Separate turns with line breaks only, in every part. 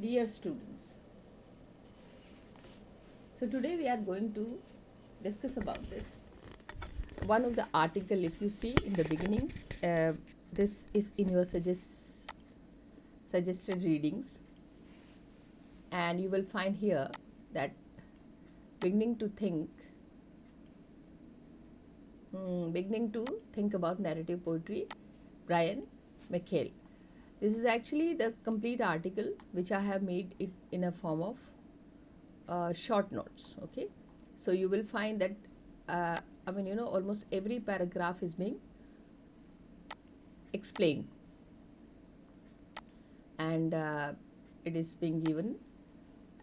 Dear students, so today we are going to discuss about this. One of the article, if you see in the beginning, this is in your suggested readings, and you will find here that beginning to think about narrative poetry, Brian McHale. This is actually the complete article which I have made it in a form of short notes. Okay, so you will find that almost every paragraph is being explained, and it is being given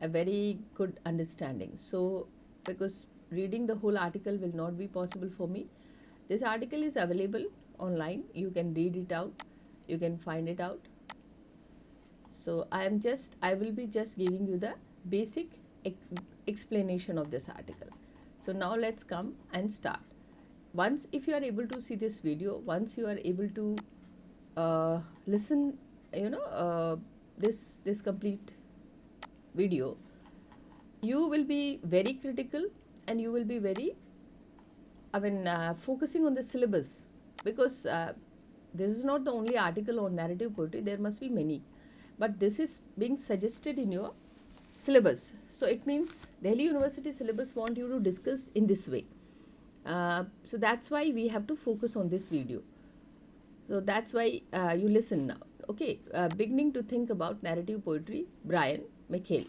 a very good understanding. So because reading the whole article will not be possible for me, this article is available online. You can read it out, you can find it out. So I will be just giving you the basic explanation of this article. So now let's come and start. Once if you are able to see this video, once you are able to listen, this complete video, you will be very critical and you will be very focusing on the syllabus, because this is not the only article on narrative poetry. There must be many, but this is being suggested in your syllabus. So it means Delhi University syllabus want you to discuss in this way. So that's why we have to focus on this video. So that's why you listen now. Okay, beginning to think about narrative poetry, Brian McHale.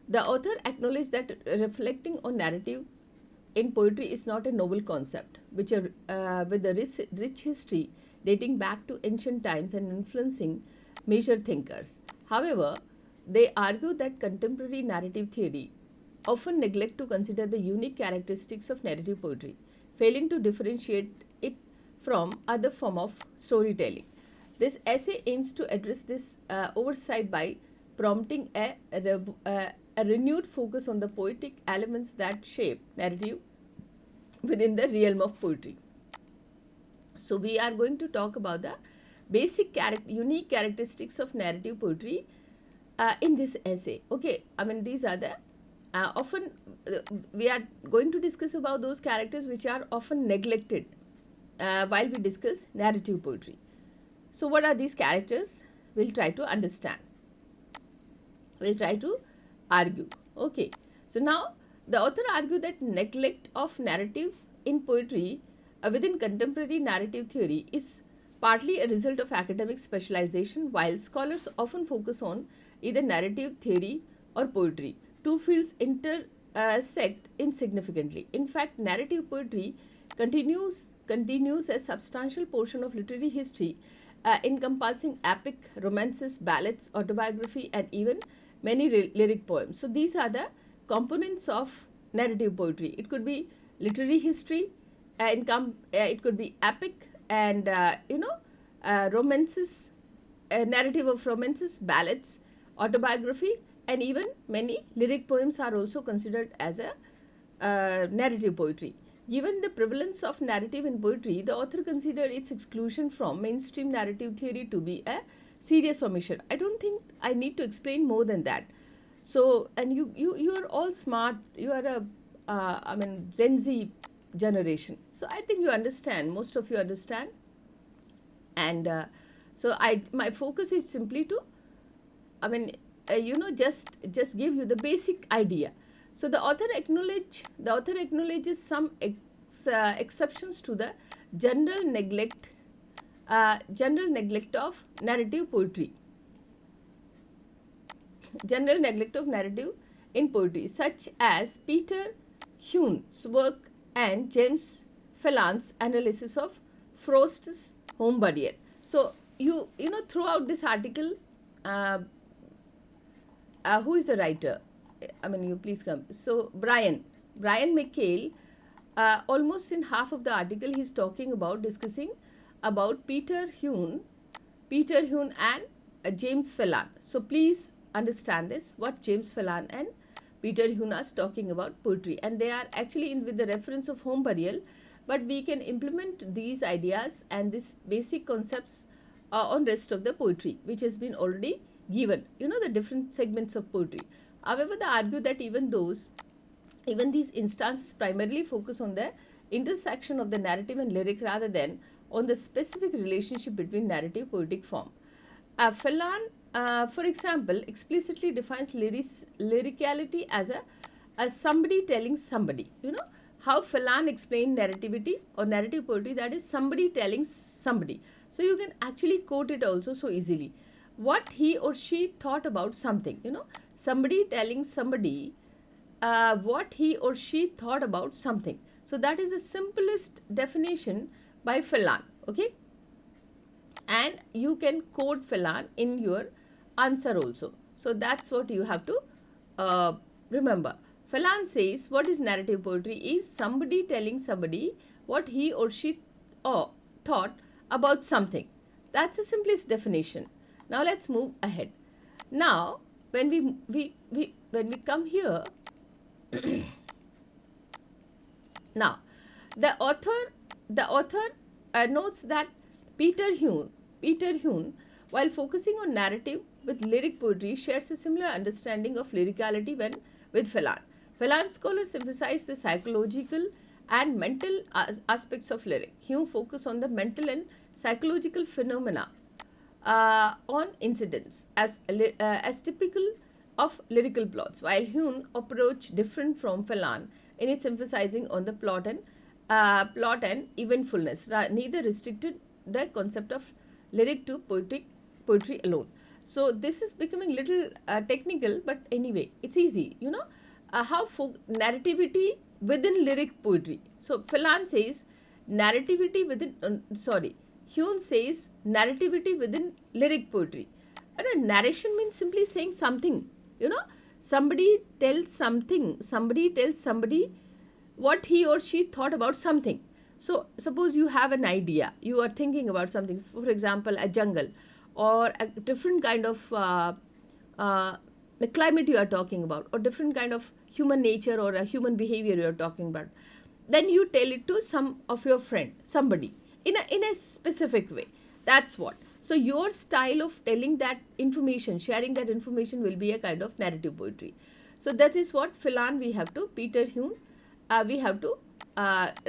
The author acknowledged that reflecting on narrative in poetry is not a novel concept, with a rich history dating back to ancient times and influencing major thinkers. However, they argue that contemporary narrative theory often neglect to consider the unique characteristics of narrative poetry, failing to differentiate it from other form of storytelling. This essay aims to address this oversight by prompting a renewed focus on the poetic elements that shape narrative within the realm of poetry. So we are going to talk about the basic unique characteristics of narrative poetry in this essay. Okay, these are the often we are going to discuss about those characters which are often neglected while we discuss narrative poetry. So what are these characters? We'll try to understand. We'll try to argue. Okay, so now the author argued that neglect of narrative in poetry within contemporary narrative theory is partly a result of academic specialization, while scholars often focus on either narrative theory or poetry. Two fields intersect insignificantly. In fact, narrative poetry continues a substantial portion of literary history, encompassing epic, romances, ballads, autobiography, and even many lyric poems. So these are the components of narrative poetry. It could be literary history, it could be epic, and romances, narrative of romances, ballads, autobiography, and even many lyric poems are also considered as a narrative poetry. Given the prevalence of narrative in poetry, the author considered its exclusion from mainstream narrative theory to be a serious omission. I don't think I need to explain more than that. So, and you are all smart. You are a Gen Z generation. So I think you understand. Most of you understand. And so my focus is simply to, just give you the basic idea. So the author acknowledges some exceptions to the general neglect of narrative poetry. General neglect of narrative in poetry, such as Peter Hune's work and James Phelan's analysis of Frost's Home Burial. So you know throughout this article, who is the writer? You please come. So Brian McHale, almost in half of the article, he's talking about discussing about Peter Hune and James Phelan. So please understand this, what James Phelan and Peter Hune are talking about poetry, and they are actually with the reference of home burial, but we can implement these ideas and these basic concepts on rest of the poetry which has been already given, the different segments of poetry. However, they argue that even these instances primarily focus on the intersection of the narrative and lyric rather than on the specific relationship between narrative poetic form. Phelan, for example, explicitly defines lyricality as somebody telling somebody. How Phelan explained narrativity or narrative poetry, that is somebody telling somebody. So you can actually quote it also so easily. What he or she thought about something, somebody telling somebody what he or she thought about something. So that is the simplest definition by Phelan. Okay, and you can quote Phelan in your answer also. So that's what you have to remember. Phelan says what is narrative poetry is somebody telling somebody what he or she thought about something. That's the simplest definition. Now let's move ahead. Now when when we come here, now the author notes that Peter Hune, while focusing on narrative with lyric poetry, shares a similar understanding of lyricality with Phelan. Phelan scholars emphasize the psychological and mental aspects of lyric. Hume focused on the mental and psychological phenomena on incidents as typical of lyrical plots, while Hume approach different from Phelan in its emphasizing on the plot and eventfulness, neither restricted the concept of lyric to poetry alone. So this is becoming little technical, but anyway, it's easy. How narrativity within lyric poetry. So Phelan says narrativity within. Hume says narrativity within lyric poetry. And a narration means simply saying something. Somebody tells somebody what he or she thought about something. So suppose you have an idea, you are thinking about something, for example, a jungle or a different kind of climate you are talking about, or different kind of human nature or a human behavior you are talking about. Then you tell it to some of your friend, somebody, in a specific way. That's what. So your style of telling that information, sharing that information, will be a kind of narrative poetry. So that is what Peter Hume, we have to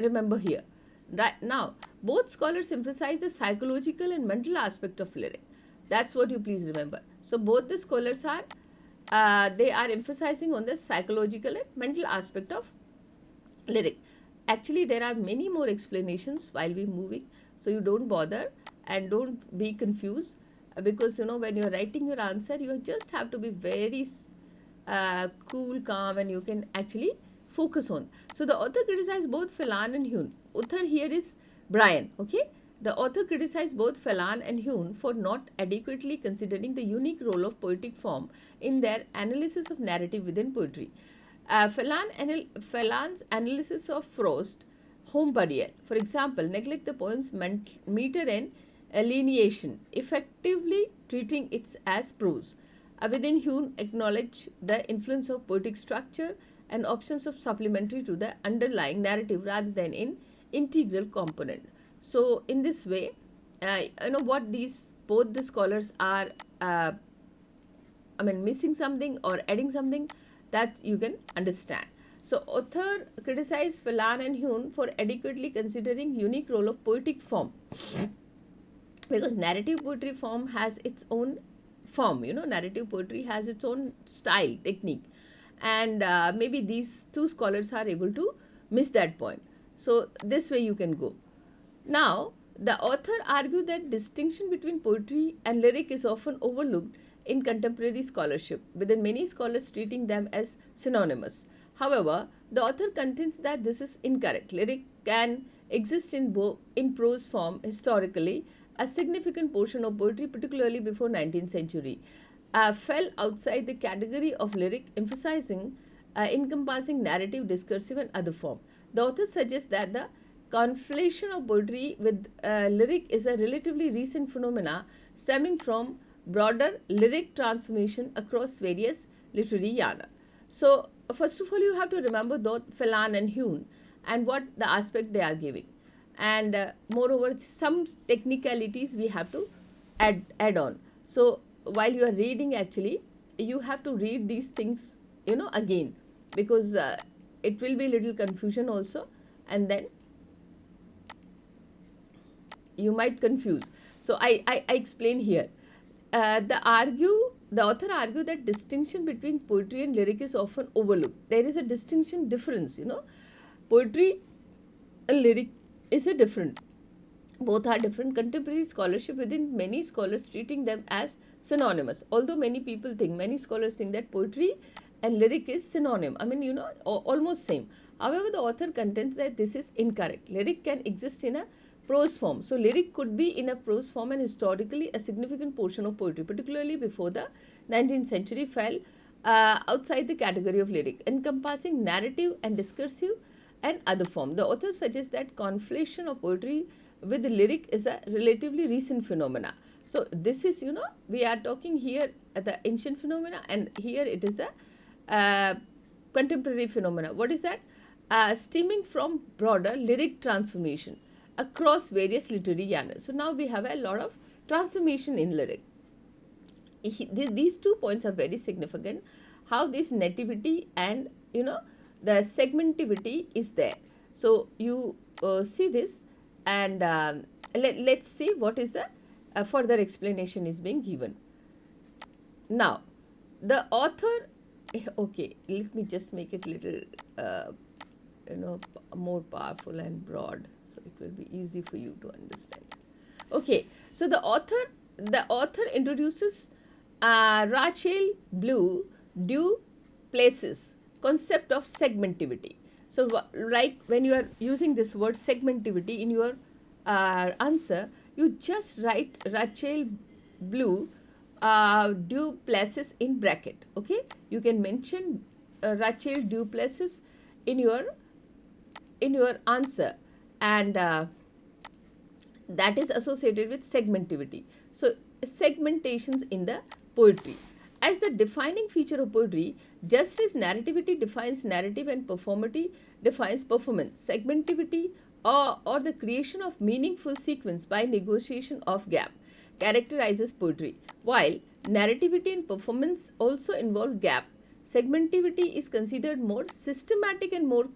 remember here. Right now, both scholars emphasize the psychological and mental aspect of lyric. That's what you please remember. So both the scholars they are emphasizing on the psychological and mental aspect of lyric. Actually, there are many more explanations while we're moving, so you don't bother and don't be confused, because when you're writing your answer, you just have to be very cool, calm, and you can actually focus on. So the author criticized both Phelan and Hume. Author here is Brian. Okay, the author criticized both Phelan and Hume for not adequately considering the unique role of poetic form in their analysis of narrative within poetry. Phelan's analysis of Frost home burial, for example, neglect the poem's meter and alineation, effectively treating it as prose. Within Hume acknowledge the influence of poetic structure and options of supplementary to the underlying narrative rather than in integral component. So in this way, what both the scholars are missing something or adding something, that you can understand. So author criticized Phelan and Hume for adequately considering unique role of poetic form, because narrative poetry form has its own form. Narrative poetry has its own style, technique, and maybe these two scholars are able to miss that point. So this way you can go. Now, the author argued that distinction between poetry and lyric is often overlooked in contemporary scholarship, with many scholars treating them as synonymous. However, the author contends that this is incorrect. Lyric can exist in prose form historically. A significant portion of poetry, particularly before 19th century, fell outside the category of lyric, emphasizing encompassing narrative, discursive, and other form. The author suggests that the conflation of poetry with lyric is a relatively recent phenomena stemming from broader lyric transformation across various literary genre. So, first of all, you have to remember both Phelan and Hume and what the aspect they are giving. And moreover, some technicalities we have to add on. So, while you are reading, actually you have to read these things, again, because it will be little confusion also, and then you might confuse. So I explain here. The author argue that distinction between poetry and lyric is often overlooked. There is a distinction difference, poetry and lyric is a different. Both are different. Contemporary scholarship within many scholars treating them as synonymous. Although many scholars think that poetry and lyric is synonym. I mean, almost same. However, the author contends that this is incorrect. Lyric can exist in a prose form. So, lyric could be in a prose form, and historically a significant portion of poetry, particularly before the 19th century, fell outside the category of lyric, encompassing narrative and discursive and other form. The author suggests that conflation of poetry with the lyric is a relatively recent phenomena. So, this is, we are talking here at the ancient phenomena, and here it is the contemporary phenomena. What is that? Stemming from broader lyric transformation across various literary genres. So, now we have a lot of transformation in lyric. These 2 points are very significant. How this nativity and, the segmentivity is there. So, you see this, and let's see what is the further explanation is being given. Now, the author, okay, let me just make it little more powerful and broad, so it will be easy for you to understand. Okay, so the author introduces Rachel Blue Du Plessis concept of segmentivity. So, like when you are using this word segmentivity in your answer, you just write Rachel Blue Du Plessis in bracket. Okay, you can mention Rachel Du Plessis in your answer, and that is associated with segmentivity. So, segmentations in the poetry. As the defining feature of poetry, just as narrativity defines narrative and performity defines performance, segmentivity or the creation of meaningful sequence by negotiation of gap characterizes poetry. While narrativity and performance also involve gap, segmentivity is considered more systematic and more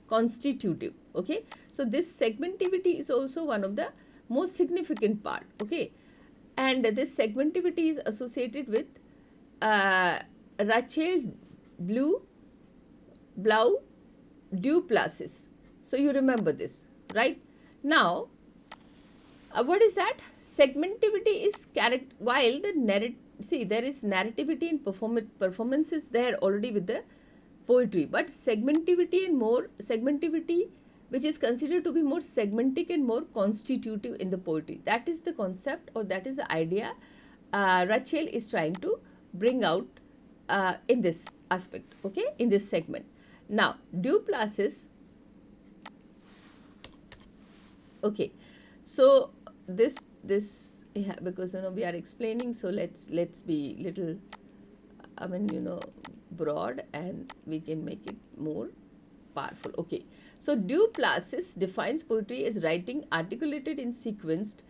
constitutive. Okay, so this segmentivity is also one of the most significant part. Okay, and this segmentivity is associated with Rachel Blau Du Plessis. So, you remember this, right? Now, what is that? Segmentivity is while the there is narrativity and performance is there already with the poetry, but segmentivity which is considered to be more segmentic and more constitutive in the poetry. That is the concept, or that is the idea Rachel is trying to bring out in this aspect, okay, in this segment. Now, Du Plessis, okay, so this yeah, because we are explaining, so let's be little, I mean, broad, and we can make it more powerful. Okay, so Du Plessis defines poetry as writing articulated in sequenced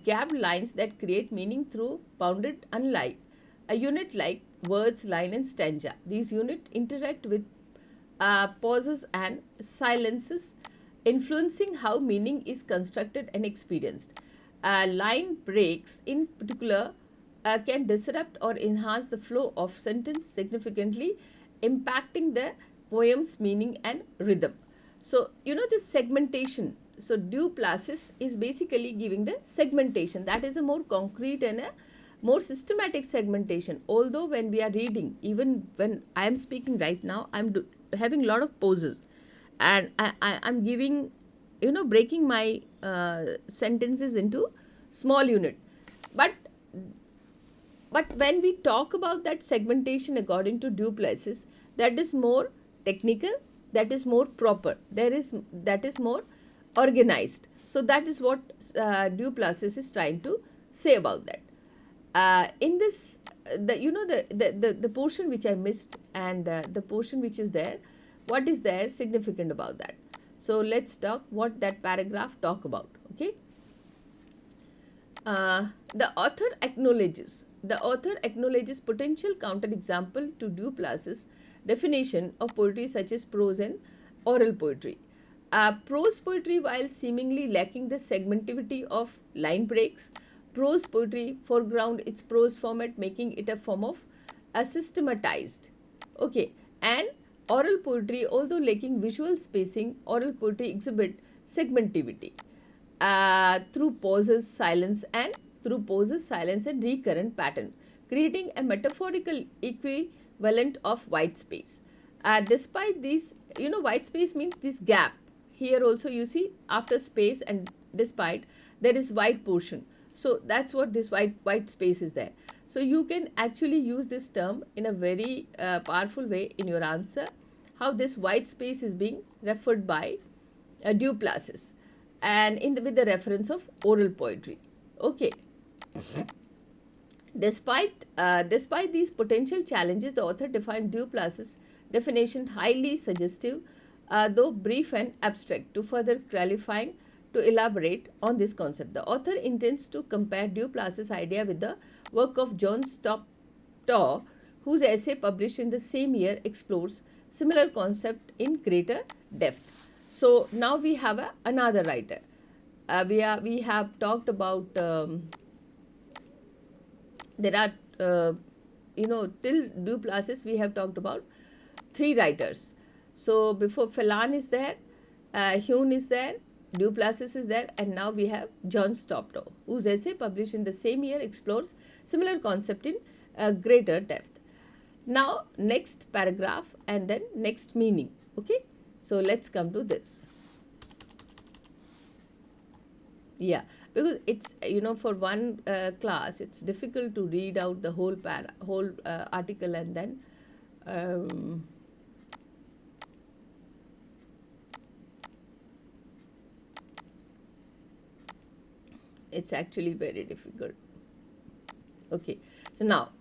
gapped lines that create meaning through bounded, unlike a unit like words, line and stanza. These units interact with pauses and silences, influencing how meaning is constructed and experienced. Line breaks in particular can disrupt or enhance the flow of sentence significantly, impacting the poem's meaning and rhythm. So, this segmentation. So, Du Plessis is basically giving the segmentation. That is a more concrete and a more systematic segmentation. Although when we are reading, even when I am speaking right now, I am having a lot of pauses, and I am giving, breaking my sentences into small unit. But when we talk about that segmentation according to Du Plessis, that is more technical, that is more proper, that is more organized. So, that is what Du Plessis is trying to say about that. In this, the portion which I missed, and the portion which is there, what is there significant about that? So, let's talk what that paragraph talk about. Okay, the author acknowledges the author acknowledges potential counterexample to Duplass's definition of poetry, such as prose and oral poetry. Prose poetry, while seemingly lacking the segmentivity of line breaks, prose poetry foreground its prose format, making it a form of systematized. Okay, and oral poetry, although lacking visual spacing, oral poetry exhibit segmentivity through pauses, silence, and recurrent pattern, creating a metaphorical equivalent of white space. Despite these, white space means this gap. Here also you see after space and despite there is white portion. So that's what this white space is there. So you can actually use this term in a very powerful way in your answer. How this white space is being referred by Duplessis and with the reference of oral poetry. Okay. Despite these potential challenges, the author defined Duplessis' definition highly suggestive, though brief and abstract. To further clarifying, to elaborate on this concept, the author intends to compare Duplessis' idea with the work of John Stoptor, whose essay published in the same year explores similar concept in greater depth. So now we have another writer. We have talked about there are till Duplessis we have talked about 3 writers. So before Phelan is there, Hume is there, Duplessis is there, and now we have John Stoptor, whose essay published in the same year explores similar concept in greater depth. Now next paragraph and then next meaning. Okay, so let's come to this. Yeah, because it's for one class it's difficult to read out the whole article and then it's actually very difficult. Okay, so now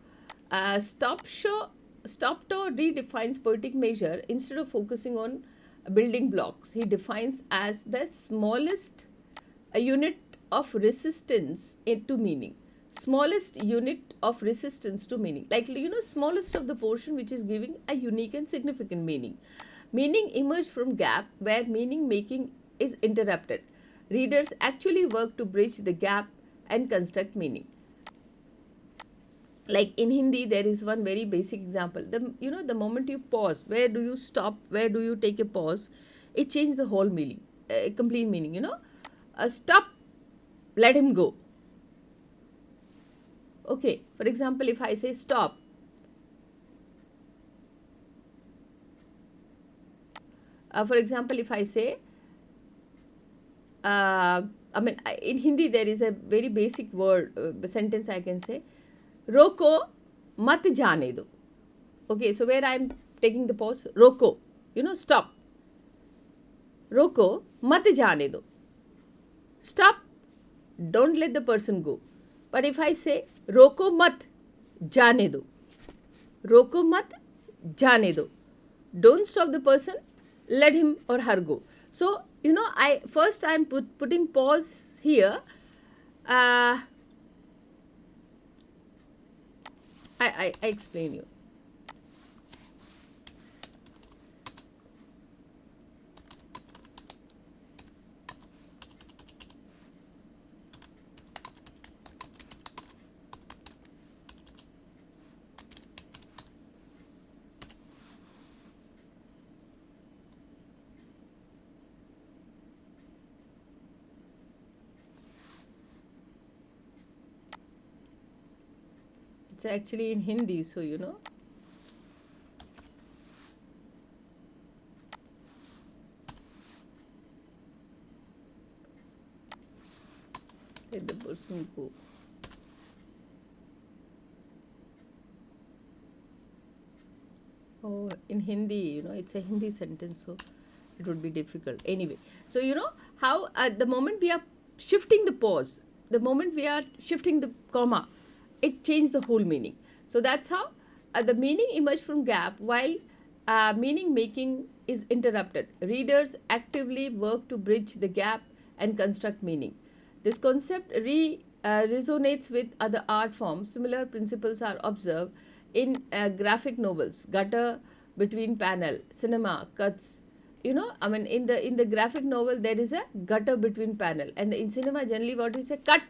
Stoptor redefines poetic measure. Instead of focusing on building blocks, he defines as the smallest a unit of resistance to meaning. Smallest unit of resistance to meaning. Like, smallest of the portion which is giving a unique and significant meaning. Meaning emerged from gap where meaning making is interrupted. Readers actually work to bridge the gap and construct meaning. Like in Hindi, there is one very basic example. The moment you pause, where do you stop? Where do you take a pause? It changes the whole meaning, complete meaning. Stop, let him go. Okay, for example, if I say stop, for example, if I say, in Hindi there is a very basic sentence I can say, Roko mat jaane do. Okay, so where I am taking the pause, Roko, stop. Roko mat jaane do. Stop, don't let the person go. But if I say roko mat jaane do, roko mat jaane do, don't stop the person, let him or her go. So I am putting pause here. I explain you. It's actually in Hindi, so let the person go. Oh, in Hindi, it's a Hindi sentence, so it would be difficult. Anyway, so how at the moment we are shifting the pause, the moment we are shifting the comma, it changed the whole meaning. So that's how the meaning emerged from gap while meaning making is interrupted. Readers actively work to bridge the gap and construct meaning. This concept resonates with other art forms. Similar principles are observed in graphic novels, gutter between panel, cinema, cuts. I mean, in the graphic novel, there is a gutter between panel, and in cinema, generally, what we say, cut.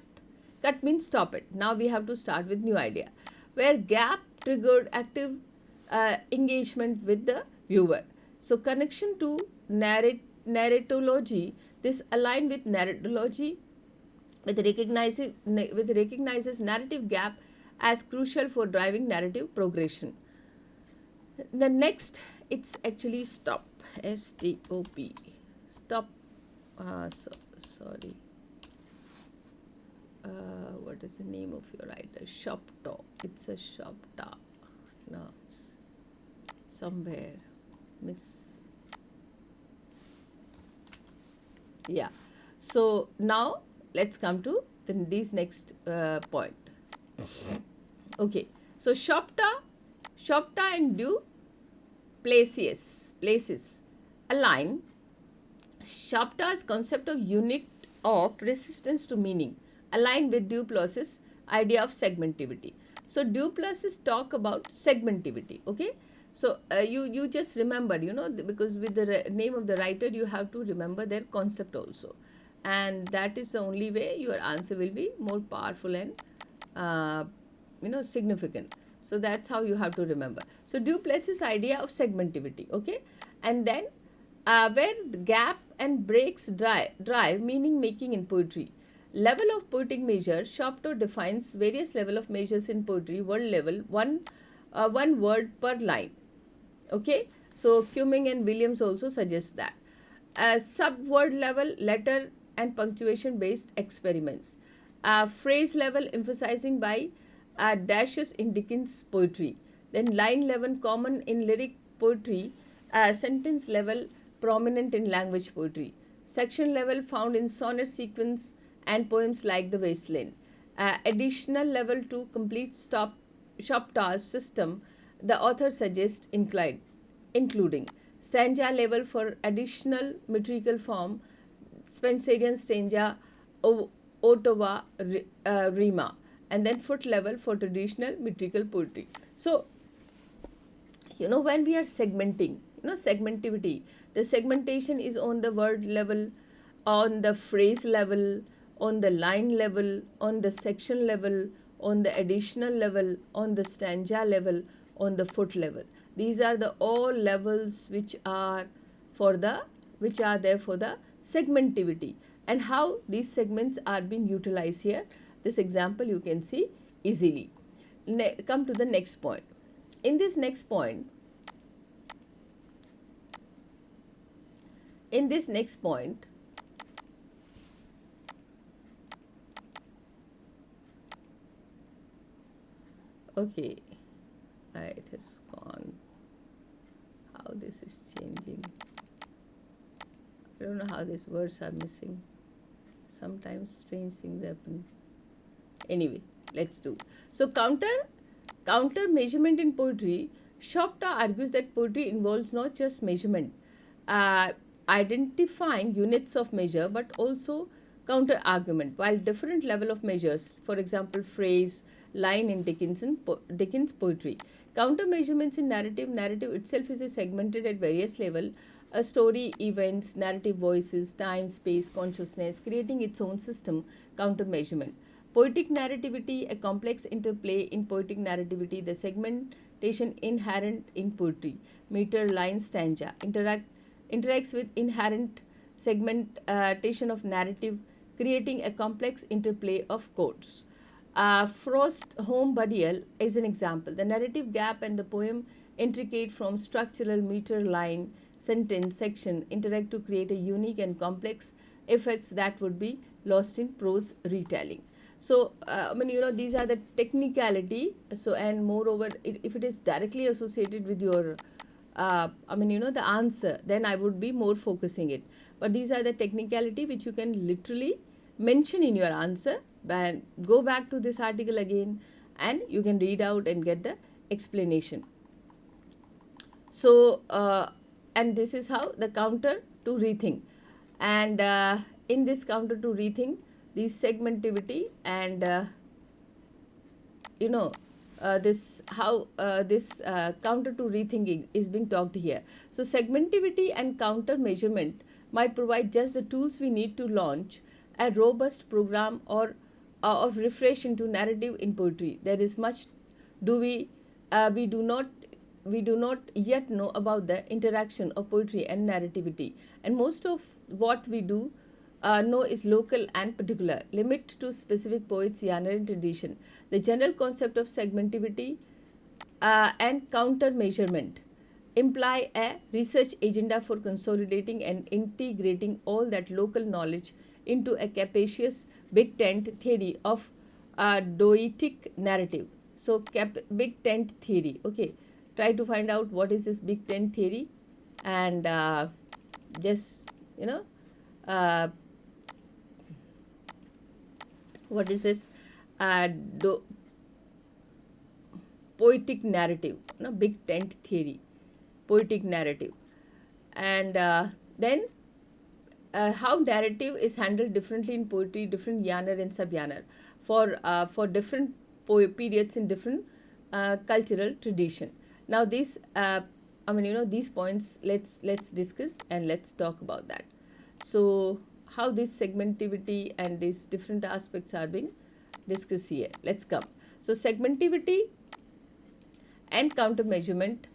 Cut means stop it. Now we have to start with new idea, where gap triggered active engagement with the viewer. So connection to narratology. This aligned with narratology with recognizes narrative gap as crucial for driving narrative progression. The next, it's actually stop, S-T-O-P, stop. Sorry. What is the name of your writer? Shopta. It's a Shopta. No, it's somewhere. Miss. Yeah. So now let's come to these next point. Okay. So Shopta and Du places align Shopta's concept of unit of resistance to meaning, aligned with Duplass's idea of segmentivity. So Duplass talk about segmentivity. Okay. So you just remember, because with the name of the writer, you have to remember their concept also, and that is the only way your answer will be more powerful and significant. So that's how you have to remember. So Duplass's idea of segmentivity. Okay, and then where the gap and breaks drive meaning making in poetry. Level of poetic measure. Shopto defines various level of measures in poetry. Word level, one word per line. Okay, so Cumming and Williams also suggest that. Sub-word level, letter and punctuation based experiments. Phrase level, emphasizing by dashes in Dickens poetry. Then line level, common in lyric poetry. Sentence level, prominent in language poetry. Section level, found in sonnet sequence and poems like The Wasteland. Additional level to complete Shopta's system, the author suggests including stanza level for additional metrical form, Spencerian stanza, Ottawa, Rima, and then foot level for traditional metrical poetry. So, when we are segmenting, segmentivity, the segmentation is on the word level, on the phrase level, on the line level, on the section level, on the additional level, on the stanza level, on the foot level. These are the all levels which are there for the segmentivity, and how these segments are being utilized here. This example you can see easily. Come to the next point. In this next point, okay, it has gone. How this is changing. I don't know how these words are missing. Sometimes strange things happen. Anyway, let's do. So counter measurement in poetry. Shopta argues that poetry involves not just measurement, identifying units of measure, but also counter argument. While different level of measures, for example, phrase, line in Dickens poetry. Counter measurements in narrative itself is segmented at various level. A story, events, narrative voices, time, space, consciousness, creating its own system, counter measurement. Poetic narrativity, a complex interplay in poetic narrativity, the segmentation inherent in poetry, meter, line, stanza, interacts with inherent segmentation of narrative, creating a complex interplay of codes. Frost Home Burial is an example. The narrative gap and the poem intricate from structural meter, line, sentence, section interact to create a unique and complex effects that would be lost in prose retelling. So, these are the technicality. So, and moreover, if it is directly associated with your, the answer, then I would be more focusing it. But these are the technicality which you can literally mention in your answer. And go back to this article again, and you can read out and get the explanation. So, and this is how the counter to rethink. And in this counter to rethink, the segmentivity and you know this how this counter to rethinking is being talked here. So segmentivity and counter measurement might provide just the tools we need to launch a robust program or of refresh into narrative in poetry. There is much do we do not we do not yet know about the interaction of poetry and narrativity, and most of what we do know is local and particular, limit to specific poets, genre, and tradition. The general concept of segmentivity and counter measurement imply a research agenda for consolidating and integrating all that local knowledge into a capacious big tent theory of doetic narrative. So big tent theory, okay, try to find out what is this big tent theory, and just uh, what is this uh, do, poetic narrative, big tent theory, poetic narrative, and then how narrative is handled differently in poetry, different genre and sub-genre for different periods in different cultural tradition. Now these these points let's discuss and let's talk about that. So how this segmentivity and these different aspects are being discussed here. Let's come. So segmentivity and counter measurement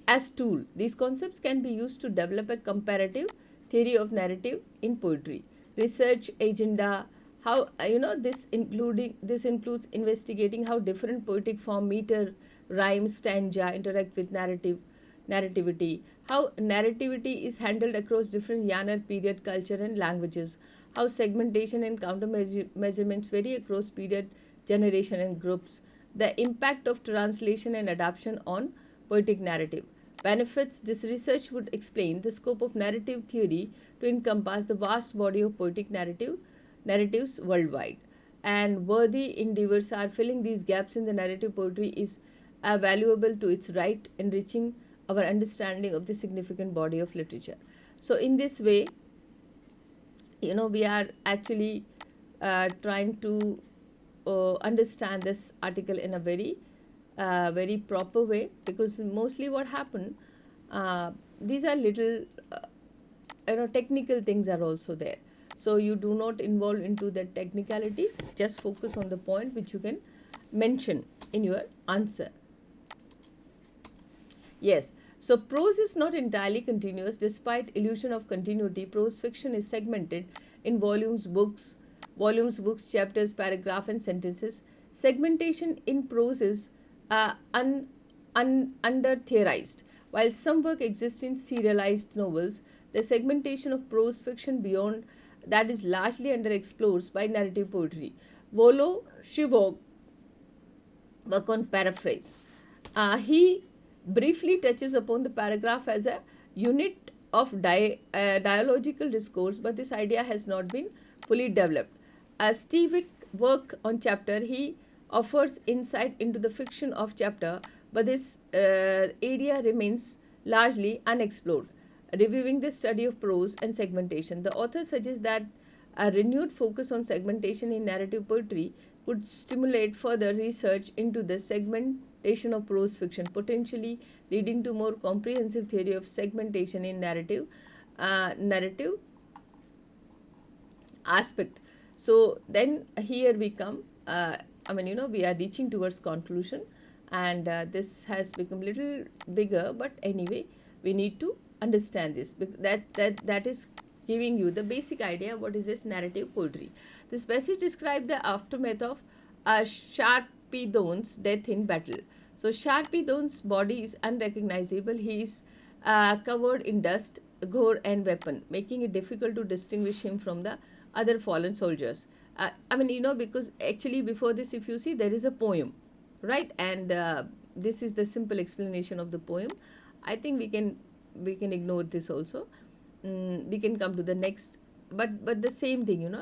as tool. These concepts can be used to develop a comparative theory of narrative in poetry. Research agenda, how this includes investigating how different poetic form, meter, rhyme, stanza interact with narrativity, how narrativity is handled across different genre, period, culture, and languages, how segmentation and counter measurements vary across period, generation, and groups, the impact of translation and adaptation on poetic narrative. Benefits. This research would explain the scope of narrative theory to encompass the vast body of poetic narratives worldwide. And worthy endeavors are filling these gaps in the narrative poetry is valuable to its right, enriching our understanding of the significant body of literature. So in this way, we are actually trying to understand this article in a very proper way, because mostly what happened, these are little technical things are also there, so you do not involve into the technicality, just focus on the point which you can mention in your answer. Yes, so prose is not entirely continuous. Despite illusion of continuity, prose fiction is segmented in volumes, books, chapters, paragraph, and sentences. Segmentation in prose is under-theorized. While some work exists in serialized novels, the segmentation of prose fiction beyond that is largely underexplored by narrative poetry. Volo Shivog work on paraphrase. He briefly touches upon the paragraph as a unit of dialogical discourse, but this idea has not been fully developed. As Stevick work on chapter, he offers insight into the fiction of chapter, but this area remains largely unexplored. Reviewing the study of prose and segmentation, the author suggests that a renewed focus on segmentation in narrative poetry could stimulate further research into the segmentation of prose fiction, potentially leading to more comprehensive theory of segmentation in narrative aspect. So then here we come, we are reaching towards conclusion, and this has become little bigger, but anyway we need to understand this. That is giving you the basic idea what is this narrative poetry. This passage describes the aftermath of Sharpidon's death in battle. So Sharpidon's body is unrecognizable. He is covered in dust, gore, and weapon, making it difficult to distinguish him from the other fallen soldiers. Because actually before this, if you see, there is a poem, right? And this is the simple explanation of the poem. I think we can ignore this also. We can come to the next, but the same thing,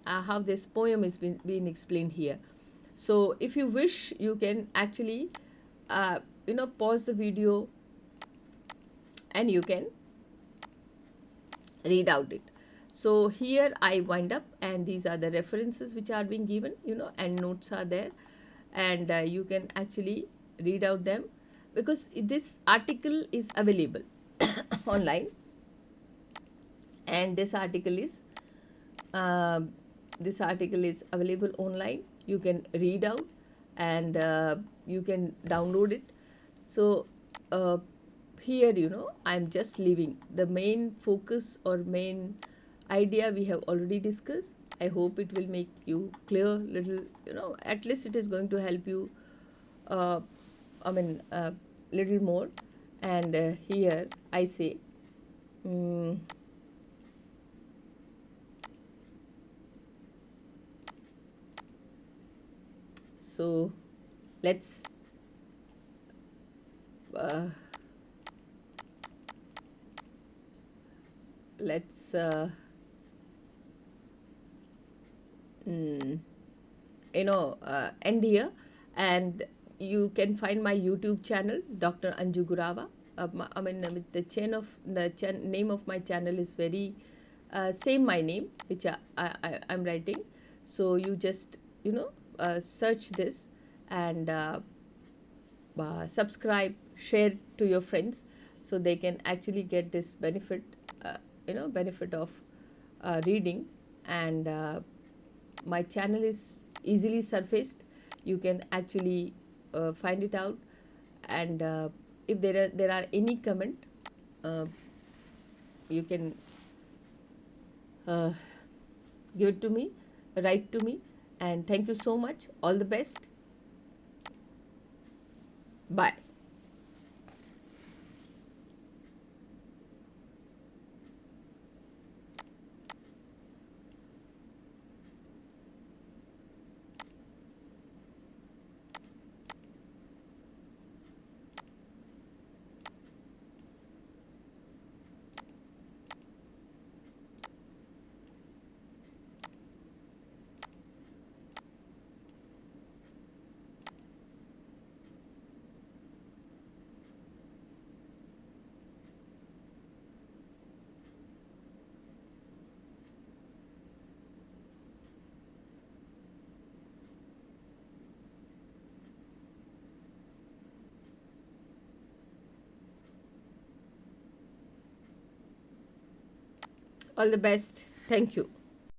how this poem is being explained here. So if you wish, you can actually pause the video and you can read out it. So here I wind up, and these are the references which are being given, and notes are there, and you can actually read out them, because this article is available online, and uh, this article is available online. You can read out, and you can download it. So uh, here, I'm just leaving the main focus or main idea we have already discussed. I hope it will make you clear little, at least it is going to help you, uh, I mean, little more. And here I say, mm, so let's uh, let's mm, end here. And you can find my YouTube channel, Dr. Anju Gurawa. With the name of my channel is very same my name, which I'm writing. So you just search this, and subscribe, share to your friends, so they can actually get this benefit, benefit of reading. And my channel is easily surfaced. You can actually find it out, and if there are any comment, uh, you can uh, give it to me, write to me. And thank you so much. All the best. Bye. All the best. Thank you.